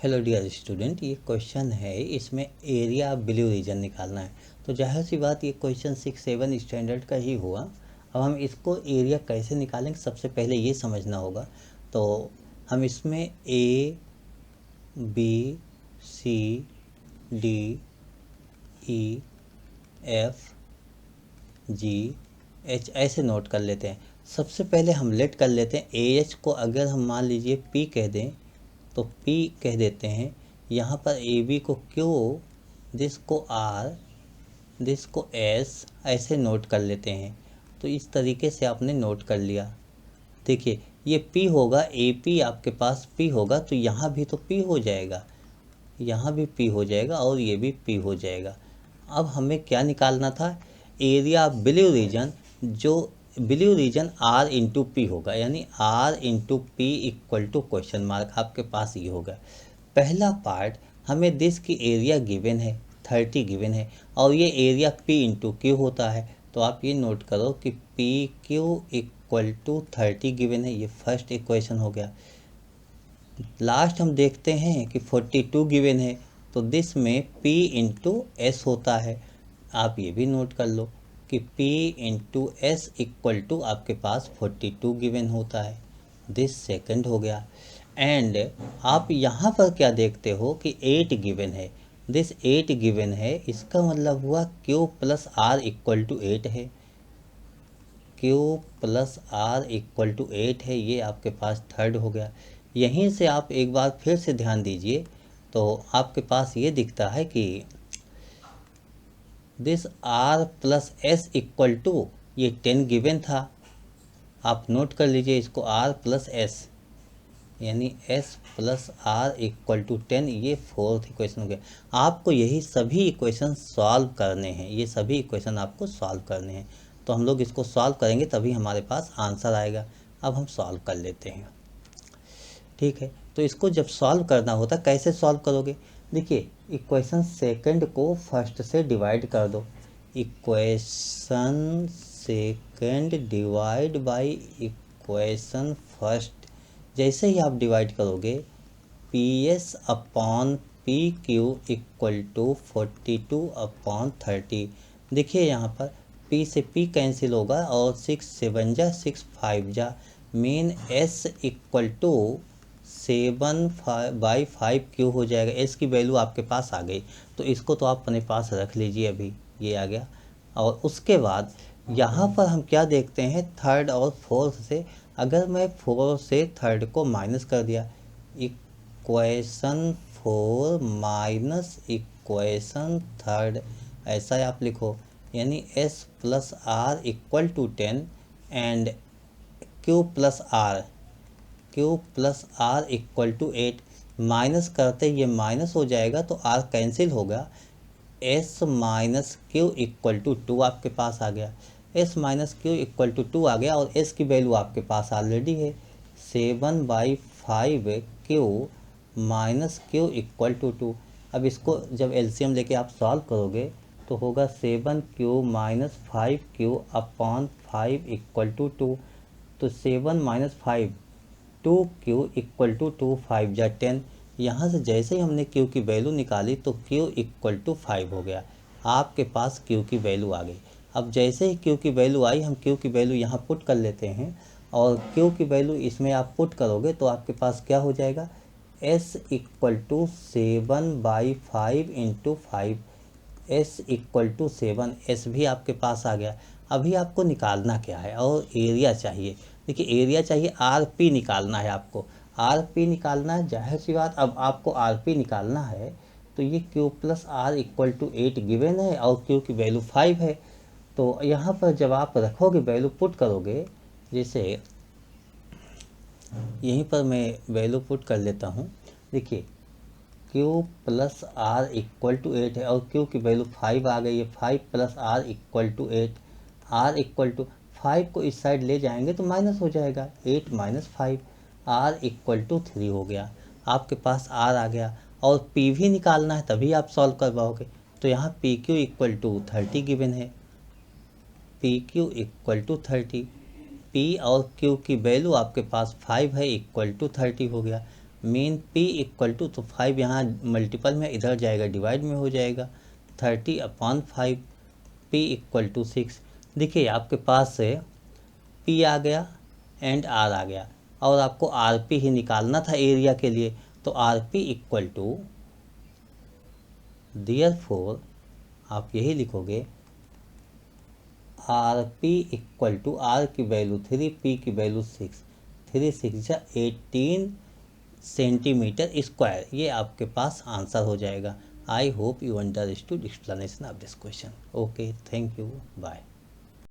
Hello dear student, ये question है, इसमें एरिया ब्लू रीजन निकालना है। तो जाहिर सी बात ये क्वेश्चन 6-7 स्टैंडर्ड का ही हुआ। अब हम इसको एरिया कैसे निकालेंगे सबसे पहले ये समझना होगा। तो हम इसमें A B C D E F G H ऐसे नोट कर लेते हैं। सबसे पहले हम लेट कर लेते हैं ए एच को। अगर हम मान लीजिए पी कह दें तो P कह देते हैं। यहाँ पर ए बी को Q, दिस को R, दिस को S ऐसे नोट कर लेते हैं। तो इस तरीके से आपने नोट कर लिया। देखिए ये P होगा, AP आपके पास P होगा तो यहाँ भी तो P हो जाएगा, यहाँ भी P हो जाएगा और ये भी P हो जाएगा। अब हमें क्या निकालना था? एरिया ब्लू रीजन, जो blue region R into p होगा, यानी R into p equal to question mark. आपके पास ये होगा। पहला पार्ट हमें दिस की एरिया गिवन है 30 गिवन है और ये एरिया P इंटू क्यू होता है। तो आप ये नोट करो कि p q equal to 30 given है। ये फर्स्ट इक्वेशन हो गया। लास्ट हम देखते हैं कि 42 गिवन है तो दिस में P इंटू एस होता है। आप ये भी नोट कर लो कि P into s equal to आपके पास 42 गिवन होता है। दिस सेकंड हो गया। एंड आप यहाँ पर क्या देखते हो कि 8 गिवन है। दिस 8 गिवन है, इसका मतलब हुआ Q plus R equal to 8 है। Q plus R equal to 8 है, ये आपके पास थर्ड हो गया। यहीं से आप एक बार फिर से ध्यान दीजिए तो आपके पास ये दिखता है कि this R plus S equal to ये 10 गिवन था। आप नोट कर लीजिए इसको, R प्लस S यानी S plus R equal to 10, ये फोर्थ इक्वेशन हो गया। आपको यही सभी इक्वेशन सॉल्व करने हैं, ये सभी इक्वेशन आपको सॉल्व करने हैं। तो हम लोग इसको सॉल्व करेंगे तभी हमारे पास आंसर आएगा। अब हम सॉल्व कर लेते हैं, ठीक है। तो इसको जब सॉल्व करना होता कैसे सॉल्व करोगे? देखिए इक्वेशन सेकंड को फर्स्ट से डिवाइड कर दो। Equation second divide by equation first. जैसे ही आप डिवाइड करोगे p s upon p q equal to 42 upon 30। देखिए यहाँ पर P से P कैंसिल होगा और 6 7 जा 6 5 जा, मेन S इक्वल टू 7/5 क्यू हो जाएगा। S की वैल्यू आपके पास आ गई तो इसको तो आप अपने पास रख लीजिए, अभी ये आ गया। और उसके बाद यहाँ पर हम क्या देखते हैं, थर्ड और फोर्थ से। अगर मैं 4 से थर्ड को माइनस कर दिया, इक्वेशन 4 माइनस इक्वेशन थर्ड, ऐसा आप लिखो। यानी S plus R equal to 10 and Q plus R equal to 8। Minus करते ये माइनस हो जाएगा तो R कैंसिल होगा। S minus q equal to 2 आपके पास आ गया। S minus q equal to 2 आ गया और S की वैल्यू आपके पास ऑलरेडी है 7/5 q minus q equal to 2। अब इसको जब एलसीएम लेके आप सॉल्व करोगे तो होगा 7Q minus 5Q upon 5 equal to 2। तो 7 माइनस 5 2Q इक्वल टू 2, 5 जा 10। यहाँ से जैसे ही हमने Q की वैल्यू निकाली तो Q इक्वल टू 5 हो गया। आपके पास Q की वैल्यू आ गई। अब जैसे ही Q की वैल्यू आई, हम Q की वैल्यू यहाँ पुट कर लेते हैं और Q की वैल्यू इसमें आप पुट करोगे तो आपके पास क्या हो जाएगा, S equal to 7/5 into 5। S equal to 7, S भी आपके पास आ गया। अभी आपको निकालना क्या है, और एरिया चाहिए। देखिए एरिया चाहिए, RP निकालना है आपको। RP निकालना है, जाहिर सी बात। अब आपको RP निकालना है तो ये Q plus R equal to 8 given है और Q की वैल्यू 5 है। तो यहाँ पर जब आप रखोगे वैल्यू पुट करोगे, जैसे यहीं पर मैं वैल्यू पुट कर लेता हूँ। देखिए Q plus R equal to 8 है और Q की वैल्यू 5 आ गई है। 5 plus R equal to 8। R equal to 5 को इस साइड ले जाएंगे तो माइनस हो जाएगा, 8 माइनस 5। R इक्वल टू 3 हो गया। आपके पास R आ गया और P भी निकालना है तभी आप सॉल्व कर पाओगे। तो यहाँ PQ इक्वल टू 30 गिवन है। PQ इक्वल टू 30, P और Q की वैल्यू आपके पास 5 है, इक्वल टू 30 हो गया। मीन P इक्वल टू, तो 5 यहाँ मल्टीपल में, इधर जाएगा डिवाइड में हो जाएगा, 30/5, P इक्वल टू 6। देखिए आपके पास से P आ गया एंड R आ गया, और आपको RP ही निकालना था एरिया के लिए, तो RP इक्वल टू, देयरफॉर आप यही लिखोगे, RP इक्वल टू, R की वैल्यू 3, P की वैल्यू 6, 3 6 जा 18 सेंटीमीटर स्क्वायर। ये आपके पास आंसर हो जाएगा। I hope you understood explanation of this question. Okay, thank you, bye.